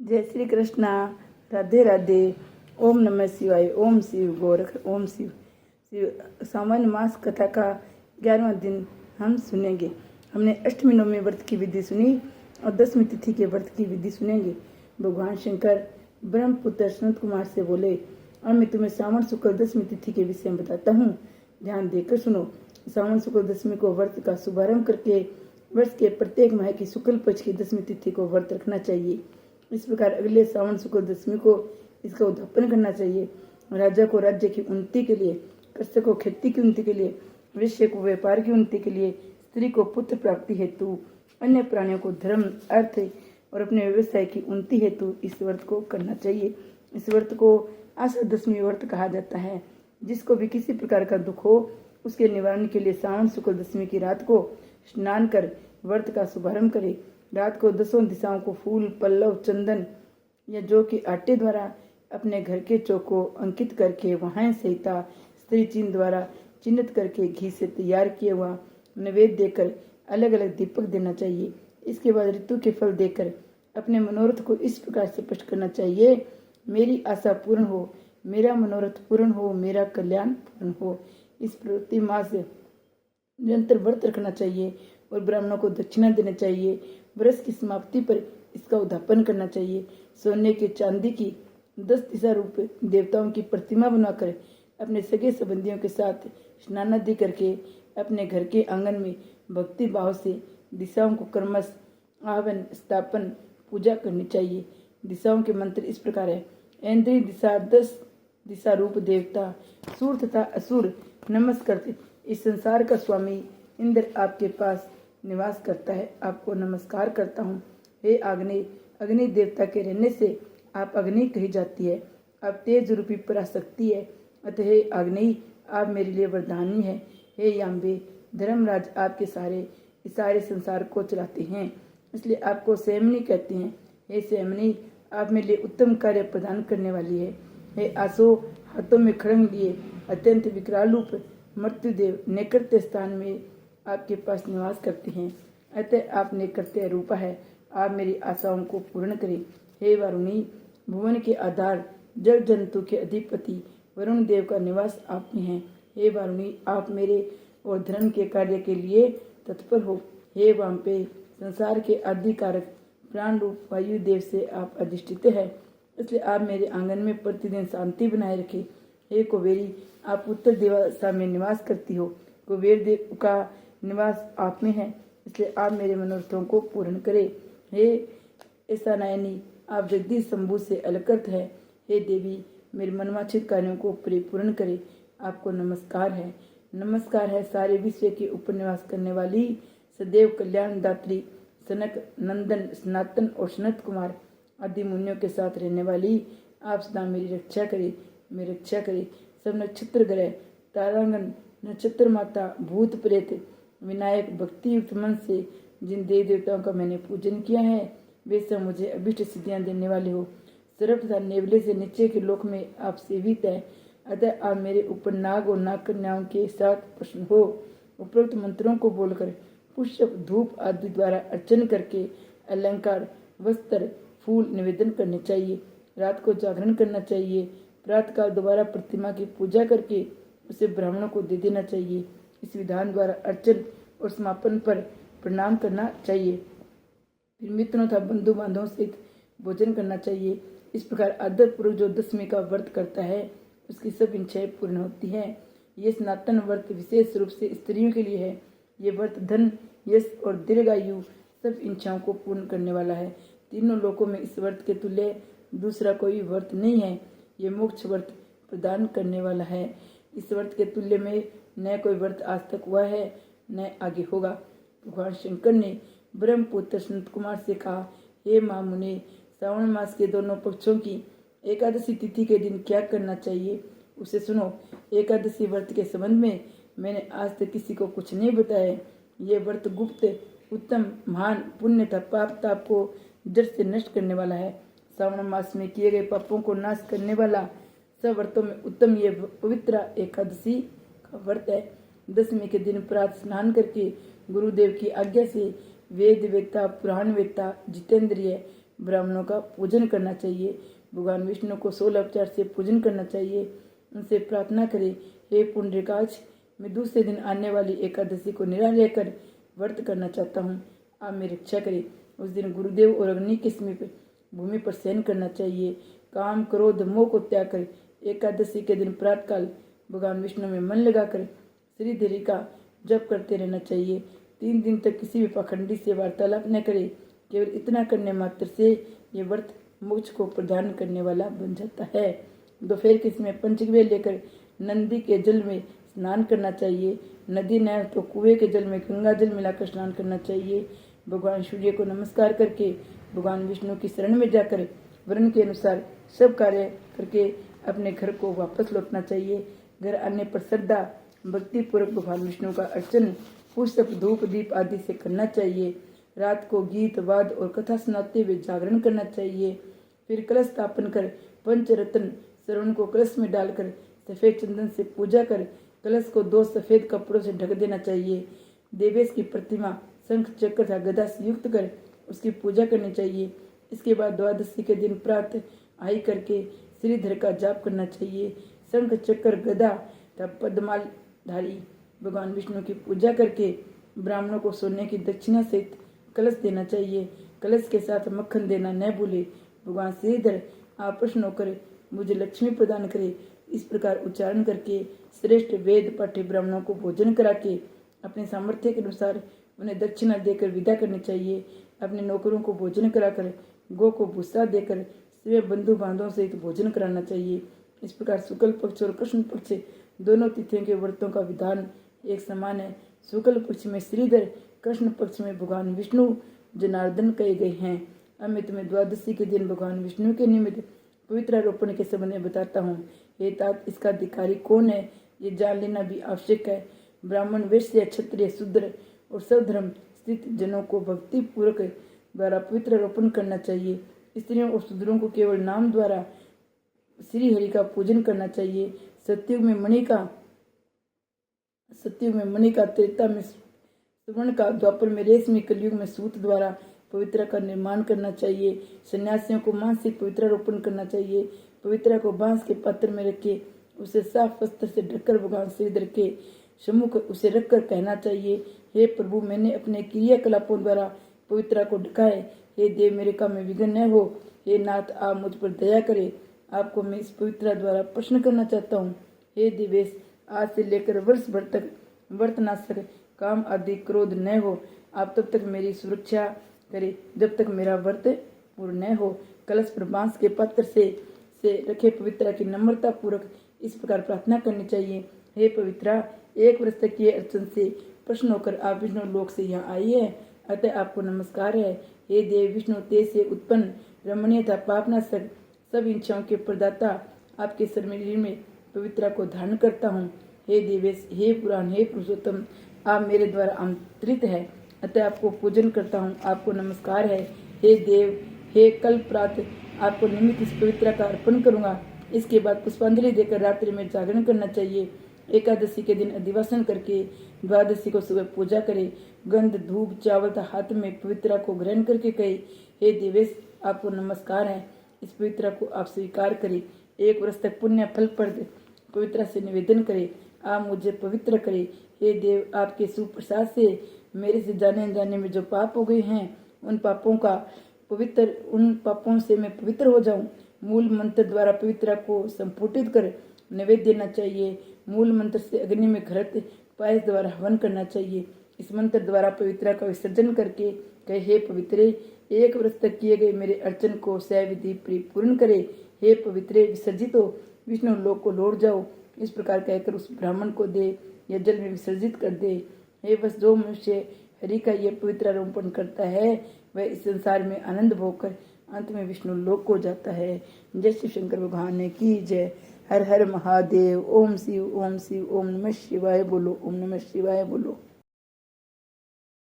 जय श्री कृष्णा। राधे राधे। ओम नमः शिवाय। ओम शिव गोरख। ओम शिव शिव। सावन मास कथा का 11वां दिन हम सुनेंगे। हमने अष्टमी नवमी व्रत की विधि सुनी और 10वीं तिथि के व्रत की विधि सुनेंगे। भगवान शंकर ब्रह्मपुत्र सनत कुमार से बोले, और मैं तुम्हें सावन शुक्ल 10वीं तिथि के विषय में बताता हूँ, ध्यान देकर सुनो। सावन शुक्ल 10वीं को व्रत का शुभारंभ करके वर्ष के प्रत्येक माह की शुक्ल पक्ष की 10वीं तिथि को व्रत रखना चाहिए। इस प्रकार अगले सावन शुक्ल 10वीं को इसका उद्यापन करना चाहिए। राजा को राज्य की उन्नति के लिए, कृषक को खेती की उन्नति के लिए, वैश्य को व्यापार की उन्नति के लिए, स्त्री को पुत्र प्राप्ति हेतु, अन्य प्राणियों को धर्म अर्थ और अपने व्यवसाय की उन्नति हेतु इस व्रत को करना चाहिए। इस व्रत को आषाढ़ दशमी व्रत कहा जाता है। जिसको भी किसी प्रकार का दुख हो उसके निवारण के लिए सावन शुक्ल 10वीं की रात को स्नान कर व्रत का शुभारंभ करे। रात को 10 दिशाओं को फूल, पल्लव, चंदन या जौ के आटे द्वारा अपने घर के चौक को अंकित करके वहां सहिता स्त्री चिन्ह द्वारा चिन्हित करके घी से तैयार किया हुआ नैवेद्य देकर अलग अलग दीपक देना चाहिए। इसके बाद ऋतु के फल देकर अपने मनोरथ को इस प्रकार से स्पष्ट करना चाहिए, मेरी आशा पूर्ण हो, मेरा मनोरथ पूर्ण हो, मेरा कल्याण पूर्ण हो। इस प्रति मास निरंतर व्रत रखना चाहिए और ब्राह्मणों को दक्षिणा देना चाहिए। वर्ष की समाप्ति पर इसका उद्यापन करना चाहिए। सोने के चांदी की 10 दिशा रूप देवताओं की प्रतिमा बनाकर अपने सगे संबंधियों के साथ स्नानादि करके अपने घर के आंगन में भक्ति भाव से दिशाओं को क्रमश आह्वान, स्थापन, पूजा करनी चाहिए। दिशाओं के मंत्र इस प्रकार है। इंद्रिय दिशा 10 दिशा रूप देवता सूर तथा असुर नमस्कार। इस संसार का स्वामी इंद्र आपके पास निवास करता है, आपको नमस्कार करता हूँ। हे अग्नि, अग्नि देवता के रहने से आप अग्नि कही जाती है। आप तेज रूपी पराशक्ति है, अतः हे अग्नि आप मेरे लिए वरदानी है। हे याम्बे, धर्मराज आपके सारे संसार को चलाते हैं, इसलिए आपको सेमनी कहते हैं। हे सेमनी, आप मेरे लिए उत्तम कार्य प्रदान करने वाली है। हे आसो, हाथों में खड़ंग लिए अत्यंत विकराल रूप मृत्युदेव नैकृत्य स्थान में आपके पास निवास करते हैं, अतः आप नैकृत्य रूपा है। आप मेरी आशाओं को पूर्ण करें। हे वरुणी, भुवन के आधार, जल जंतु के अधिपति वरुण देव का निवास आप में है। हे वरुणी, आप मेरे और धर्म के कार्य के लिए तत्पर हो। हे वामपे, संसार के आदिकारक प्राण रूप वायु देव से आप अधिष्ठित है, इसलिए आप मेरे आंगन में प्रतिदिन शांति बनाए रखे। हे कुबेरी, आप उत्तर दिशा में निवास करती हो। कुबेर देव का निवास आप में है, इसलिए आप मेरे मनोरथों को पूर्ण करें। हे ऐसा नयनी, आप जगदीश शंभु से अलकृत है। हे देवी, मेरे मनवांछित कार्यों को परिपूर्ण करे। आपको नमस्कार है। नमस्कार है सारे विश्व के ऊपर निवास करने वाली सदैव कल्याण दात्री सनक नंदन सनातन और सनत कुमार आदि मुनियों के साथ रहने वाली आप सदा मेरी रक्षा करे, मेरी रक्षा करे। सब नक्षत्र ग्रह, तारांगन, नक्षत्र माता, भूत प्रेत, विनायक, भक्ति युक्त मन से जिन देवी देवताओं का मैंने पूजन किया है, वे सब मुझे अभिष्ट सिद्धियां देने वाले हो। सर्प तथा नेवले से नीचे के लोक में आप सेवित है, अतः आप मेरे ऊपर नाग और नाग कन्याओं के साथ प्रसन्न हो। उपरोक्त मंत्रों को बोलकर पुष्प, धूप आदि द्वारा अर्चन करके अलंकार, वस्त्र, फूल निवेदन करने चाहिए। रात को जागरण करना चाहिए। प्रातःकाल दोबारा प्रतिमा की पूजा करके उसे ब्राह्मणों को दे देना चाहिए। इस विधान द्वारा अर्चन और समापन पर प्रणाम करना चाहिए। फिर मित्रों तथा बंधु बांधवों सहित भोजन करना चाहिए। इस प्रकार आदर पूर्वक जो 10वीं का व्रत करता है उसकी सब इच्छाएं पूर्ण होती है। ये सनातन व्रत विशेष रूप से स्त्रियों के लिए है। ये व्रत धन, यश और दीर्घायु सब इच्छाओं को पूर्ण करने वाला है। तीनों लोकों में इस व्रत के तुल्य दूसरा कोई व्रत नहीं है। ये मोक्ष व्रत प्रदान करने वाला है। इस व्रत के तुल्य में न कोई व्रत आज तक हुआ है न आगे होगा। भगवान शंकर ने ब्रह्मपुत्र सनत कुमार से कहा, हे महामुने, श्रावण मास के दोनों पक्षों की एकादशी तिथि के दिन क्या करना चाहिए उसे सुनो। एकादशी व्रत के संबंध में मैंने आज तक किसी को कुछ नहीं बताया। ये व्रत गुप्त, उत्तम, महान, पुण्य तथा पाप ताप को जड़ से नष्ट करने वाला है। श्रावण मास में किए गए पापों को नाश करने वाला सब व्रतों में उत्तम ये पवित्र एकादशी का व्रत है। 10वीं के दिन प्रातः स्नान करके गुरुदेव की आज्ञा से वेद वेत्ता, पुराण वेत्ता, जितेंद्रिय, ब्राह्मणों का पूजन करना चाहिए। भगवान विष्णु को 16 उपचार से पूजन करना चाहिए। उनसे प्रार्थना करें, हे पुंडरीकाक्ष, मैं दूसरे दिन आने वाली एकादशी को निराहार रहकर व्रत करना चाहता हूँ, आप मेरी रक्षा करें। उस दिन गुरुदेव और अग्नि के समीप भूमि पर शयन करना चाहिए। काम क्रोध मोह को त्याग कर एकादशी के दिन प्रातःकाल भगवान विष्णु में मन लगाकर श्रीधरी का जप करते रहना चाहिए। 3 दिन तक किसी भी पाखंडी से वार्तालाप न करें। केवल इतना करने मात्र से ये व्रत मोक्ष को प्रदान करने वाला बन जाता है। दोपहर के समय पंचगव्य लेकर नंदी के जल में स्नान करना चाहिए। नदी न तो कुएं के जल में गंगा जल मिलाकर स्नान करना चाहिए। भगवान सूर्य को नमस्कार करके भगवान विष्णु की शरण में जाकर वर्ण के अनुसार सब कार्य करके अपने घर को वापस लौटना चाहिए। घर आने पर श्रद्धा भक्ति पूर्वक भगवान विष्णु का अर्चन पुष्प धूप दीप आदि से करना चाहिए। रात को गीत वाद और कथा सुनाते हुए जागरण करना चाहिए। फिर कलश स्थापन कर पंचरत्न श्रवण को कलश में डालकर सफेद चंदन से पूजा कर कलश को 2 सफेद कपड़ों से ढक देना चाहिए। देवेश की प्रतिमा शंख चक्र तथा गदा से युक्त कर उसकी पूजा करनी चाहिए। इसके बाद द्वादशी के दिन प्रातः आई करके श्रीधर का जाप करना चाहिए। शंख चक्र गदा तथा पद्माल धारी भगवान विष्णु की पूजा करके ब्राह्मणों को सोने की दक्षिणा सहित कलश देना चाहिए। कलश के साथ मक्खन देना न भूले। भगवान श्रीधर आप प्रसन्न होकर मुझे लक्ष्मी प्रदान करे, इस प्रकार उच्चारण करके श्रेष्ठ वेद पाठ्य ब्राह्मणों को भोजन करा के अपने सामर्थ्य के अनुसार उन्हें दक्षिणा देकर विदा करनी चाहिए। अपने नौकरों को भोजन कराकर गौ को भूसा देकर स्वयं बंधु बांधवों सहित भोजन कराना चाहिए। इस प्रकार शुक्ल पक्ष और कृष्ण पक्ष दोनों तिथियों के व्रतों का विधान एक समान है। शुक्ल पक्ष में श्रीधर, कृष्ण पक्ष में भगवान विष्णु जनार्दन कहे गए हैं। अब मैं तुम्हें द्वादशी के दिन भगवान विष्णु के निमित्त पवित्रारोपण के संबंध में बताता हूँ। हे तात, इसका अधिकारी कौन है ये जान लेना भी आवश्यक है। ब्राह्मण, वैश्य, क्षत्रिय, शूद्र और सर्वधर्म स्थित जनों को भक्ति पूर्वक द्वारा पवित्रारोपण करना चाहिए। स्त्रियों और शूद्रों को केवल नाम द्वारा श्री हरि का पूजन करना चाहिए। सतयुग में मणि का, त्रेता में सुवर्ण का, द्वापर में रेशमी, कलयुग में सूत द्वारा पवित्रा का निर्माण करना चाहिए। सन्यासियों को मानसिक पवित्रारोपण करना चाहिए। पवित्रा को बांस के पात्र में रखे उसे साफ वस्त्र से ढककर भगवान श्रीधर के सम्मुख उसे रखकर कहना चाहिए, हे प्रभु, मैंने अपने क्रियाकलापों द्वारा पवित्रा को ढका है। हे देव, मेरे काम में विघ्न न हो। हे नाथ, आप मुझ पर दया करें। आपको मैं इस पवित्रा द्वारा प्रश्न करना चाहता हूँ। हे देवेश, आज से लेकर वर्ष भर तक वर्तनाशक काम आदि क्रोध न हो। आप तब तक मेरी सुरक्षा करें जब तक मेरा व्रत पूर्ण न हो। कलश पर बांस के पात्र से रखे पवित्रा की नम्रता पूर्वक इस प्रकार प्रार्थना करनी चाहिए, हे पवित्रा, 1 वर्ष तक ये अर्चन से प्रश्न होकर आप विष्णु लोक से यहाँ आई है, अतः आपको नमस्कार है। हे देव, विष्णु तेज से उत्पन्न रमणीय था पापनाशक सब इच्छाओं के प्रदाता आपके शरीर में पवित्रा को धारण करता हूँ। हे देवेश, हे पुराण, हे पुरुषोत्तम, आप मेरे द्वारा आमंत्रित है, अतः आपको पूजन करता हूँ। आपको नमस्कार है। हे देव, हे कल प्रातः आपको निमित्त इस पवित्रा का अर्पण करूँगा। इसके बाद पुष्पांजलि देकर रात्रि में जागरण करना चाहिए। एकादशी के दिन अधिवासन करके द्वादशी को सुबह पूजा करे। गंध धूप चावल तथा हाथ में पवित्रा को ग्रहण करके कहे, हे देवेश, आपको नमस्कार है। इस पवित्रा को आप स्वीकार करें। 1 वर्ष तक पुण्य फल प्रद पवित्रा से निवेदन करें, आप मुझे पवित्र करें। हे देव, आपके सुप्रसाद से मेरे से जाने अनजाने में जो पाप हो गए हैं उन पापों से मैं पवित्र हो जाऊं। मूल मंत्र द्वारा पवित्रा को संपुटित कर नैवेद्य देना चाहिए। मूल मंत्र से अग्नि में घृत पायस द्वारा हवन करना चाहिए। इस मंत्र द्वारा पवित्रा का विसर्जन करके कहे, हे पवित्रे, 1 वर्ष तक किए गए मेरे अर्चन को सविधि परिपूर्ण करे। हे पवित्रे, विसर्जित हो विष्णु लोक को लौट जाओ। इस प्रकार कहकर उस ब्राह्मण को दे या जल में विसर्जित कर दे। हे बस, जो मनुष्य हरि का यह पवित्रारोपण करता है वह इस संसार में आनंद भोग कर अंत में विष्णु लोक को जाता है। जय श्री शंकर भगवान की जय। हर हर महादेव। ओम शिव, ओम शिव, ओम नमः शिवाय बोलो, ओम नमः शिवाय बोलो।